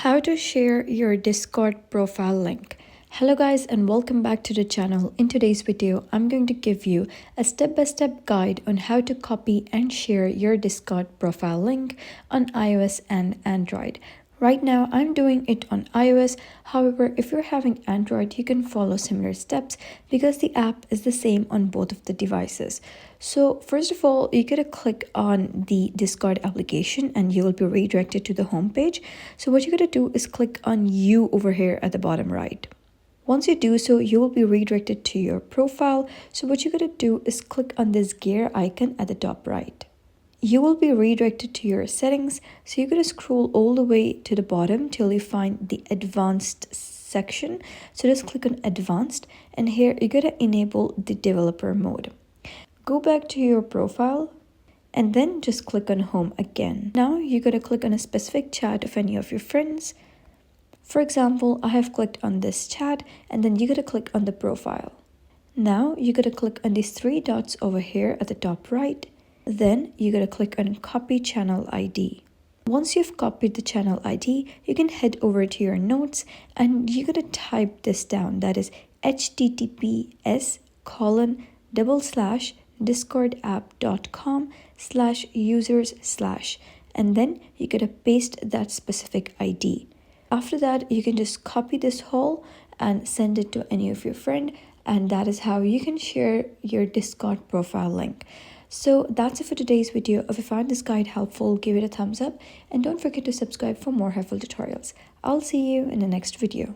How to share your Discord profile link. Hello guys and welcome back to the channel. In today's video, I'm going to give you a step-by-step guide on how to copy and share your Discord profile link on iOS and Android. Right now, I'm doing it on iOS. However, if you're having Android, you can follow similar steps because the app is the same on both of the devices. So first of all, you gotta click on the Discord application and you will be redirected to the home page. So what you gotta do is click on You over here at the bottom right. Once you do so, you will be redirected to your profile. So what you gotta do is click on this gear icon at the top right. You will be redirected to your settings, so you're going to scroll all the way to the bottom till you find the advanced section. So just click on advanced, and here you're going to enable the developer mode. Go back to your profile and then just click on home again. Now you're going to click on a specific chat of any of your friends. For example, I have clicked on this chat, and then you're going to click on the profile. Now you're going to click on these three dots over here at the top right. Then you're going to click on copy channel ID. Once you've copied the channel ID, you can head over to your notes and you're going to type this down. That is https://discordapp.com/users/ and then you're going to paste that specific ID. After that, you can just copy this whole and send it to any of your friend, and that is how you can share your Discord profile link. So that's it for today's video. If you found this guide helpful, give it a thumbs up and don't forget to subscribe for more helpful tutorials. I'll see you in the next video.